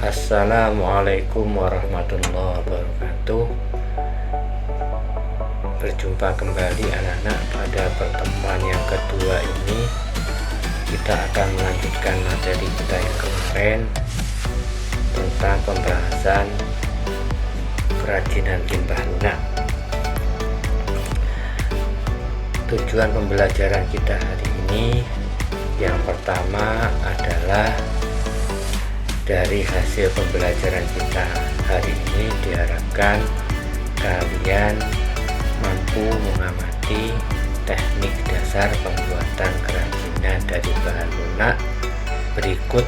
Assalamualaikum warahmatullahi wabarakatuh. Berjumpa kembali anak-anak. Pada pertemuan yang kedua ini kita akan melanjutkan materi kita yang kemarin tentang pembahasan kerajinan limbah lunak. Tujuan pembelajaran kita hari ini yang pertama adalah dari hasil pembelajaran kita hari ini diharapkan kalian mampu mengamati teknik dasar pembuatan kerajinan dari bahan lunak berikut,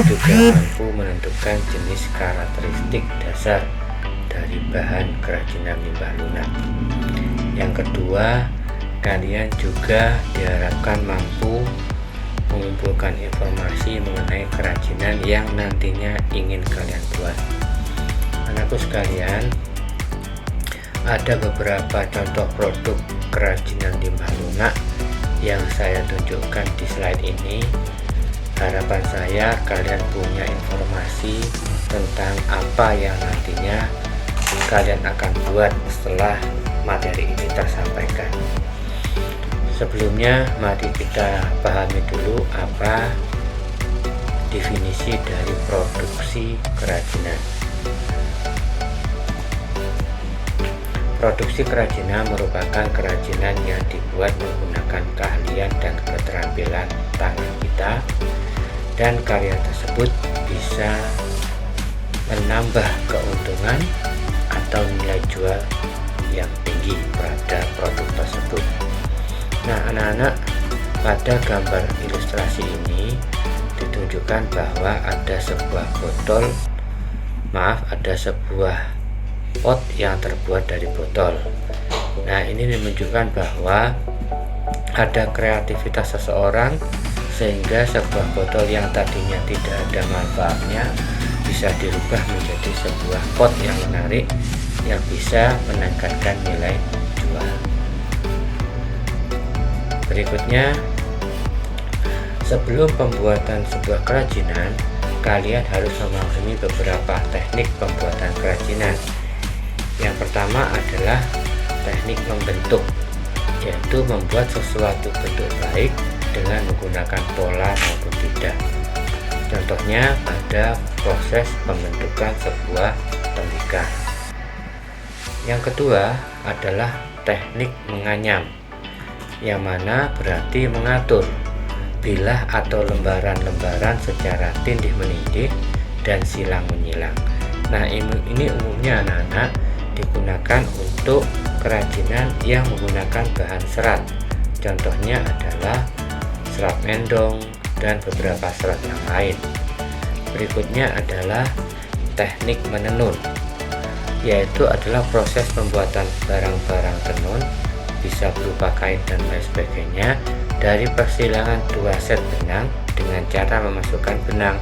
juga mampu menentukan jenis karakteristik dasar dari bahan kerajinan limbah lunak. Yang kedua, kalian juga diharapkan mampu mengumpulkan informasi mengenai kerajinan yang nantinya ingin kalian buat. Anakku sekalian, ada beberapa contoh produk kerajinan limbah lunak yang saya tunjukkan di slide ini. Harapan saya kalian punya informasi tentang apa yang nantinya kalian akan buat setelah materi ini tersampaikan. Sebelumnya mari kita pahami dulu apa definisi dari produksi kerajinan. Produksi kerajinan merupakan kerajinan yang dibuat menggunakan keahlian dan keterampilan tangan kita, dan karya tersebut bisa menambah keuntungan atau nilai jual yang tinggi pada produk tersebut. Nah anak-anak, pada gambar ilustrasi ini ditunjukkan bahwa ada sebuah pot yang terbuat dari botol. Nah ini menunjukkan bahwa ada kreativitas seseorang sehingga sebuah botol yang tadinya tidak ada manfaatnya bisa dirubah menjadi sebuah pot yang menarik yang bisa meningkatkan nilai jual. Berikutnya, sebelum pembuatan sebuah kerajinan, kalian harus memahami beberapa teknik pembuatan kerajinan. Yang pertama adalah teknik membentuk, yaitu membuat sesuatu bentuk baik dengan menggunakan pola maupun tidak. Contohnya pada proses pembentukan sebuah tembikar. Yang kedua adalah teknik menganyam, yang mana berarti mengatur bilah atau lembaran-lembaran secara tindih menindih dan silang menyilang. Nah ini umumnya anak-anak digunakan untuk kerajinan yang menggunakan bahan serat. Contohnya adalah serat mendong dan beberapa serat yang lain. Berikutnya adalah teknik menenun, yaitu adalah proses pembuatan barang-barang tenun, bisa berupa kain dan lain sebagainya, dari persilangan dua set benang dengan cara memasukkan benang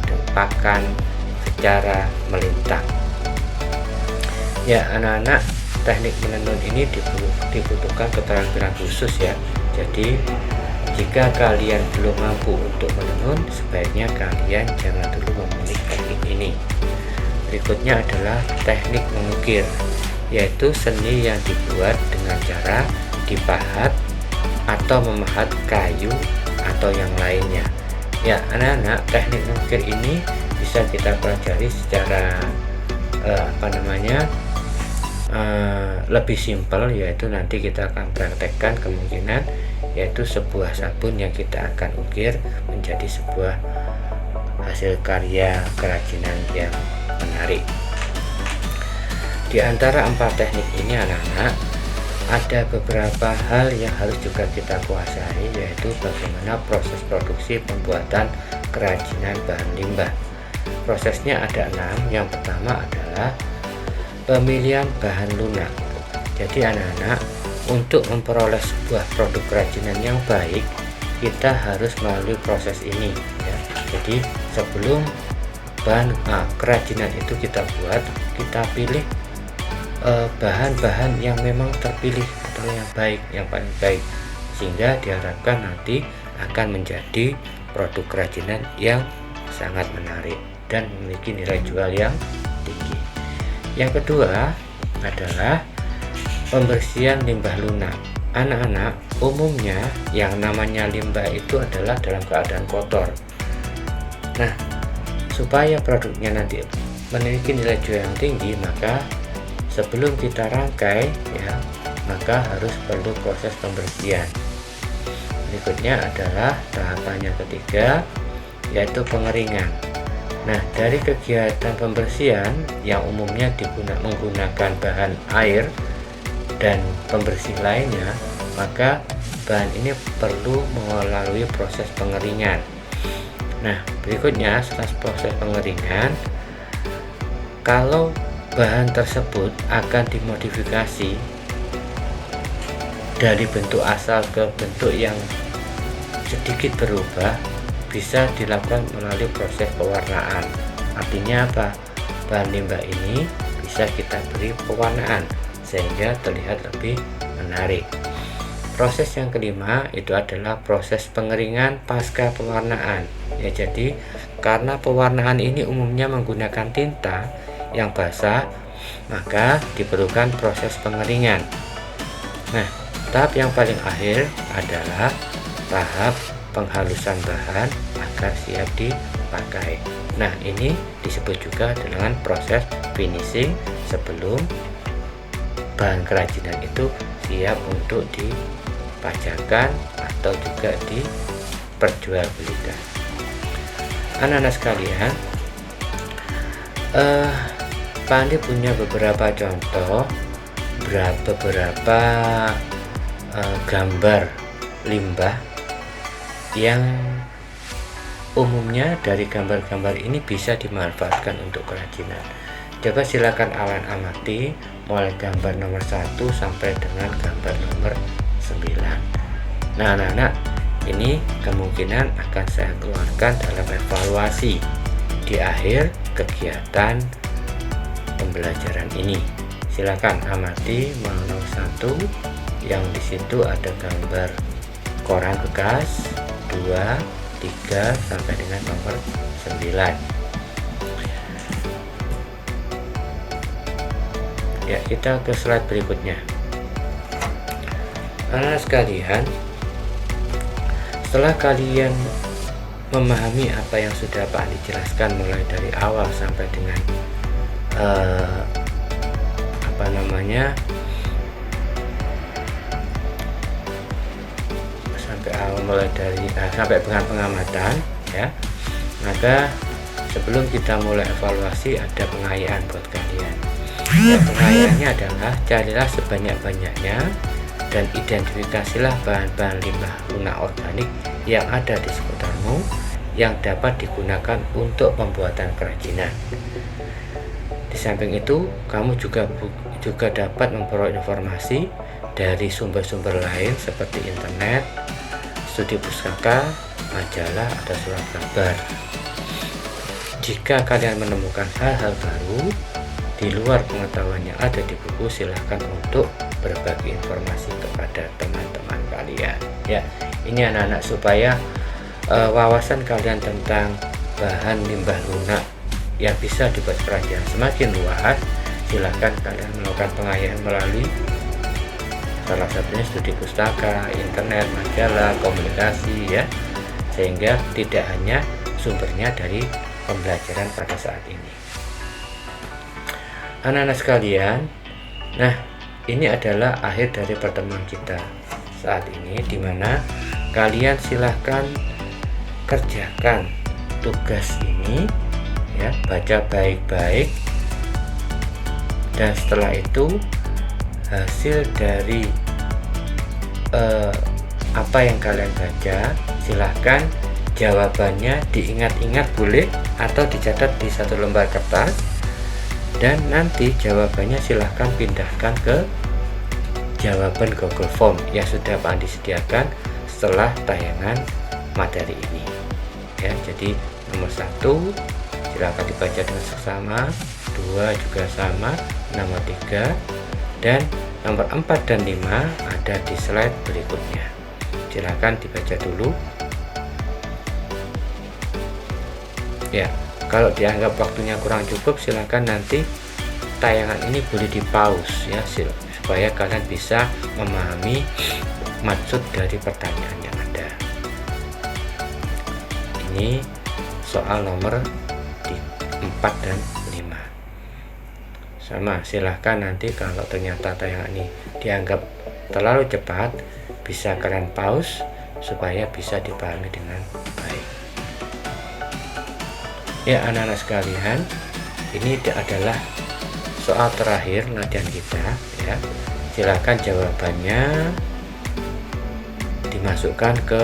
dan pakan secara melintang. Ya anak-anak, teknik menenun ini dibutuhkan keterampilan khusus ya. Jadi jika kalian belum mampu untuk menenun, sebaiknya kalian jangan dulu memilih teknik ini. Berikutnya adalah teknik mengukir, yaitu seni yang dibuat dengan cara dipahat atau memahat kayu atau yang lainnya. Ya anak-anak, teknik mengukir ini bisa kita pelajari secara lebih simpel, yaitu nanti kita akan praktekkan kemungkinan yaitu sebuah sabun yang kita akan ukir menjadi sebuah hasil karya kerajinan yang menarik. Di antara 4 teknik ini anak-anak, ada beberapa hal yang harus juga kita kuasai, yaitu bagaimana proses produksi pembuatan kerajinan bahan limbah. Prosesnya ada 6. Yang pertama adalah pemilihan bahan lunak. Jadi anak-anak, untuk memperoleh sebuah produk kerajinan yang baik, kita harus melalui proses ini ya. Jadi sebelum bahan kerajinan itu kita buat, kita pilih bahan-bahan yang memang terpilih atau yang baik, yang paling baik, sehingga diharapkan nanti akan menjadi produk kerajinan yang sangat menarik dan memiliki nilai jual yang tinggi. Yang kedua adalah pembersihan limbah lunak. Anak-anak, umumnya yang namanya limbah itu adalah dalam keadaan kotor. Nah, supaya produknya nanti memiliki nilai jual yang tinggi, maka sebelum kita rangkai ya, maka harus perlu proses pembersihan. Berikutnya adalah tahapan yang ketiga, yaitu pengeringan. Nah, dari kegiatan pembersihan yang umumnya menggunakan bahan air dan pembersih lainnya, maka bahan ini perlu melalui proses pengeringan. Nah, berikutnya setelah proses pengeringan, kalau bahan tersebut akan dimodifikasi dari bentuk asal ke bentuk yang sedikit berubah, bisa dilakukan melalui proses pewarnaan. Artinya apa? Bahan limbah ini bisa kita beri pewarnaan sehingga terlihat lebih menarik. Proses yang kelima itu adalah proses pengeringan pasca pewarnaan. Ya, jadi karena pewarnaan ini umumnya menggunakan tinta yang basah, maka diperlukan proses pengeringan. Nah, tahap yang paling akhir adalah tahap penghalusan bahan agar siap dipakai. Nah, ini disebut juga dengan proses finishing sebelum bahan kerajinan itu siap untuk dipajangkan atau juga diperjualbelikan. Anak-anak sekalian, Pak Andi punya beberapa contoh, beberapa gambar limbah yang umumnya dari gambar-gambar ini bisa dimanfaatkan untuk kerajinan. Coba silakan amati mulai gambar nomor 1 sampai dengan gambar nomor 9. Nah, anak-anak, ini kemungkinan akan saya keluarkan dalam evaluasi di akhir kegiatan pembelajaran ini. Silakan amati nomor 1 yang di situ ada gambar koran bekas, 2, 3 sampai dengan nomor 9. Ya, kita ke slide berikutnya. Anak-anak sekalian, setelah kalian memahami apa yang sudah Pak Andi jelaskan mulai dari awal sampai dengan sampai dengan pengamatan ya, maka sebelum kita mulai evaluasi ada pengayaan buat kalian. Ya, pengayaannya adalah carilah sebanyak-banyaknya dan identifikasilah bahan-bahan limbah lunak organik yang ada di sekitarmu yang dapat digunakan untuk pembuatan kerajinan. Di samping itu, kamu juga dapat memperoleh informasi dari sumber-sumber lain seperti internet, studi pustaka, majalah, atau surat kabar. Jika kalian menemukan hal-hal baru di luar pengetahuan yang ada di buku, silahkan untuk berbagi informasi kepada teman-teman kalian. Ya, ini anak-anak supaya wawasan kalian tentang bahan limbah lunak yang bisa dibuat kerajinan semakin luas. Silahkan kalian melakukan pengayaan melalui salah satunya studi pustaka, internet, majalah, komunikasi ya, sehingga tidak hanya sumbernya dari pembelajaran pada saat ini. Anak-anak sekalian, nah ini adalah akhir dari pertemuan kita saat ini, dimana kalian silahkan kerjakan tugas ini ya, baca baik-baik, dan setelah itu hasil dari apa yang kalian baca, silahkan jawabannya diingat-ingat boleh atau dicatat di satu lembar kertas, dan nanti jawabannya silahkan pindahkan ke jawaban Google Form yang sudah Pak Andi sediakan setelah tayangan materi ini ya. Jadi nomor 1 silahkan dibaca dengan seksama, 2 juga sama, nomor 3 dan nomor 4 dan 5 ada di slide berikutnya. Silahkan dibaca dulu. Ya, kalau dianggap waktunya kurang cukup, silakan nanti tayangan ini boleh di pause ya, supaya kalian bisa memahami maksud dari pertanyaan yang ada. Ini soal nomor 4 dan 5 sama. Silahkan nanti kalau ternyata tayangan ini dianggap terlalu cepat, bisa kalian pause supaya bisa dipahami dengan baik. Ya anak-anak sekalian, ini adalah soal terakhir latihan kita ya. Silahkan jawabannya dimasukkan ke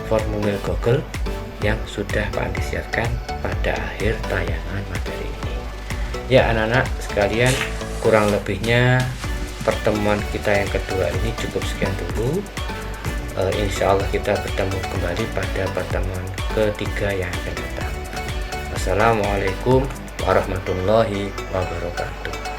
formulir Google yang sudah Pak Andi siapkan pada akhir tayangan materi ini. Ya anak-anak sekalian, kurang lebihnya pertemuan kita yang kedua ini cukup sekian dulu. Insya Allah kita bertemu kembali pada pertemuan ketiga yang akan datang. Wassalamualaikum warahmatullahi wabarakatuh.